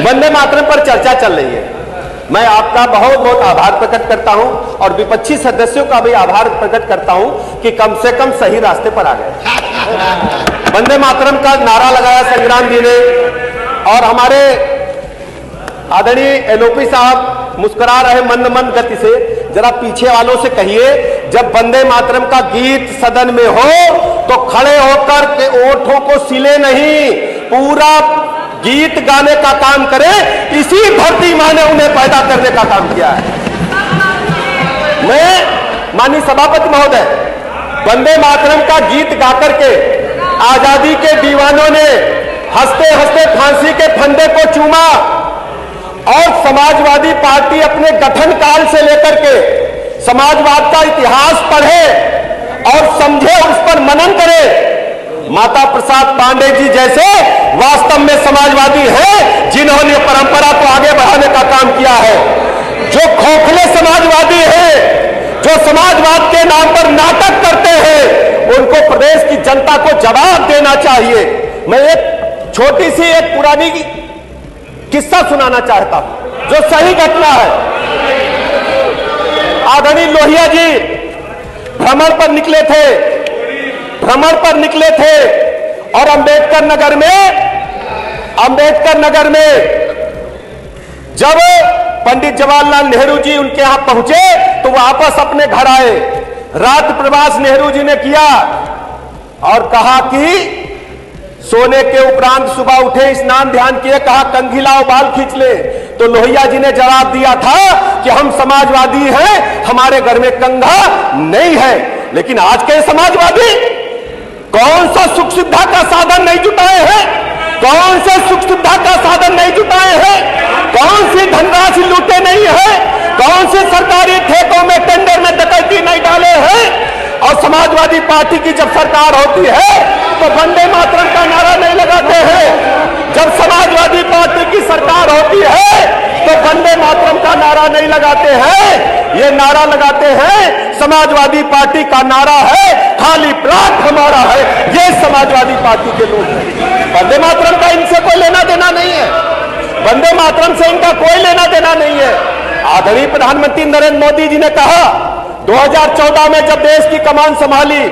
वंदे मातरम पर चर्चा चल रही है। मैं आपका बहुत बहुत आभार प्रकट करता हूं और विपक्षी सदस्यों का भी आभार प्रकट करता हूं कि कम से कम सही रास्ते पर आ गए। वंदे मातरम का नारा लगाया संग्राम जी ने और हमारे आदरणीय एलओपी साहब मुस्कुरा रहे मंद मंद गति से। जरा पीछे वालों से कहिए, जब वंदे मातरम का गीत सदन में हो तो खड़े होकर के ओठों को सिले नहीं, पूरा गीत गाने का काम करे। इसी धरती मां ने उन्हें पैदा करने का काम किया है। मैं माननीय सभापति महोदय, वंदे मातरम का गीत गाकर के आजादी के दीवानों ने हंसते हंसते फांसी के फंदे को चूमा और समाजवादी पार्टी अपने गठन काल से लेकर के समाजवाद का इतिहास पढ़े और समझे, उस पर मनन करे। माता प्रसाद पांडे जी जैसे वास्तव में समाजवादी हैं, जिन्होंने परंपरा को आगे बढ़ाने का काम किया है। जो खोखले समाजवादी हैं, जो समाजवाद के नाम पर नाटक करते हैं, उनको प्रदेश की जनता को जवाब देना चाहिए। मैं एक छोटी सी एक पुरानी किस्सा सुनाना चाहता हूं जो सही घटना है। आदरणीय लोहिया जी भ्रमण पर निकले थे और अंबेडकर नगर में जब पंडित जवाहरलाल नेहरू जी उनके यहां पहुंचे तो वापस अपने घर आए। रात प्रवास नेहरू जी ने किया और कहा कि सोने के उपरांत सुबह उठे, स्नान ध्यान किए, कहा कंघी लाओ, बाल खींच ले। तो लोहिया जी ने जवाब दिया था कि हम समाजवादी हैं, हमारे घर में कंघा नहीं है। लेकिन आज के समाजवादी कौन सा सुख सुविधा का साधन नहीं जुटाए हैं? कौन से सुख सुविधा का साधन नहीं जुटाए हैं? कौन सी धनराशि लूटे नहीं है? कौन से सरकारी ठेकों में टेंडर में डकैती नहीं डाले हैं? और समाजवादी पार्टी की जब सरकार होती है तो वंदे मातरम का नारा नहीं लगाते हैं। जब समाजवादी पार्टी की सरकार होती है तो वंदे मातरम का नारा नहीं लगाते हैं। ये नारा लगाते हैं समाजवादी पार्टी का नारा है, खाली प्लाट हमारा है। ये समाजवादी पार्टी के लोग हैं। वंदे मातरम का इनसे कोई लेना देना नहीं है। वंदे मातरम से इनका कोई लेना देना नहीं है। आदरणीय प्रधानमंत्री नरेंद्र मोदी जी ने कहा 2014 में जब देश की कमान संभाली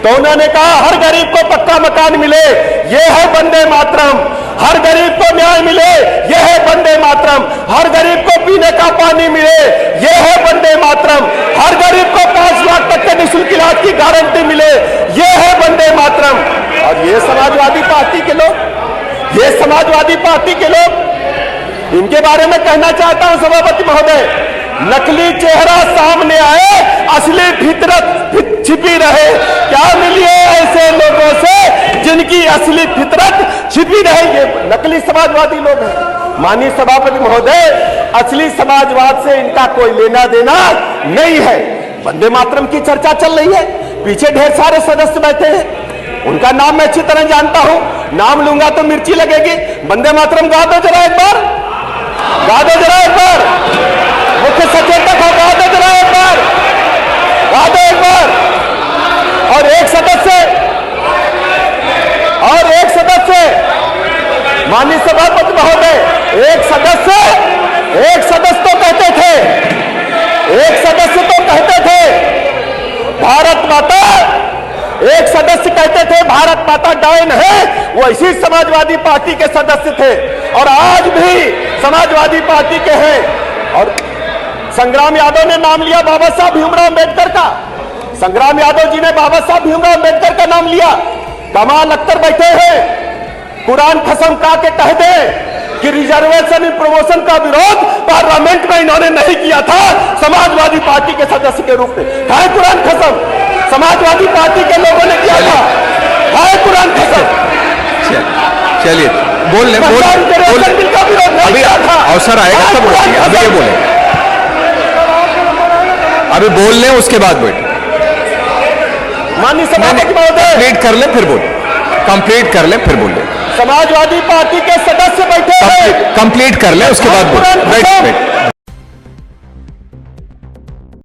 तो उन्होंने कहा हर गरीब को पक्का मकान मिले, ये है वंदे मातरम। हर गरीब को न्याय मिले, ये है वंदे मातरम। हर गरीब को पीने का पानी मिले, ये है वंदे मातरम। हर गरीब को 5 लाख तक के निःशुल्क इलाज की गारंटी मिले, ये है वंदे मातरम। और ये समाजवादी पार्टी के लोग, इनके बारे में कहना चाहता हूं सभापति महोदय, नकली चेहरा सामने आए, असली फितरत छिपी रहे। क्या मिलिए ऐसे लोगों से जिनकी असली फितरत छिपी रहे? ये नकली समाजवादी लोग हैं। माननीय सभापति महोदय, असली समाजवाद से इनका कोई लेना देना नहीं है। वंदे मातरम की चर्चा चल रही है, पीछे ढेर सारे सदस्य बैठे हैं, उनका नाम मैं अच्छी तरह जानता हूं। नाम लूंगा तो मिर्ची लगेगी। वंदे मातरम गा दो जरा एक बार, गा दो जरा एक बार। मुख्य सचेतक हो, गा दो जरा एक बार, गा दो एक बार। और एक सदस्य माननीय सभापति महोदय, एक सदस्य तो कहते थे भारत माता, एक सदस्य कहते थे भारत माता डायन है। वो इसी समाजवादी पार्टी के सदस्य थे और आज भी समाजवादी पार्टी के हैं। और संग्राम यादव ने नाम लिया बाबा साहब भीमराव अम्बेडकर का। संग्राम यादव जी ने बाबा साहब भीमराव अम्बेडकर का नाम लिया। कमाल अख्तर बैठे हैं, कुरान कसम खा के कहते हैं कि रिजर्वेशन इन प्रमोशन का विरोध पार्लियामेंट में इन्होंने नहीं किया था समाजवादी पार्टी के सदस्य के रूप में। है कुरान कसम, समाजवादी पार्टी के लोगों ने किया था। है कुरान कसम। चलिए बोल ले, बिल का विरोध नहीं किया था। अवसर आएगा तब बोलेंगे, अभी ये बोले, अभी बोल लें उसके बाद बैठ। माननीय सभापति महोदय, कंप्लीट कर ले फिर बोल, कंप्लीट कर ले फिर बोल ले। समाजवादी पार्टी के सदस्य बैठे हैं, कंप्लीट कर ले उसके बाद बोल। बैठ बैठ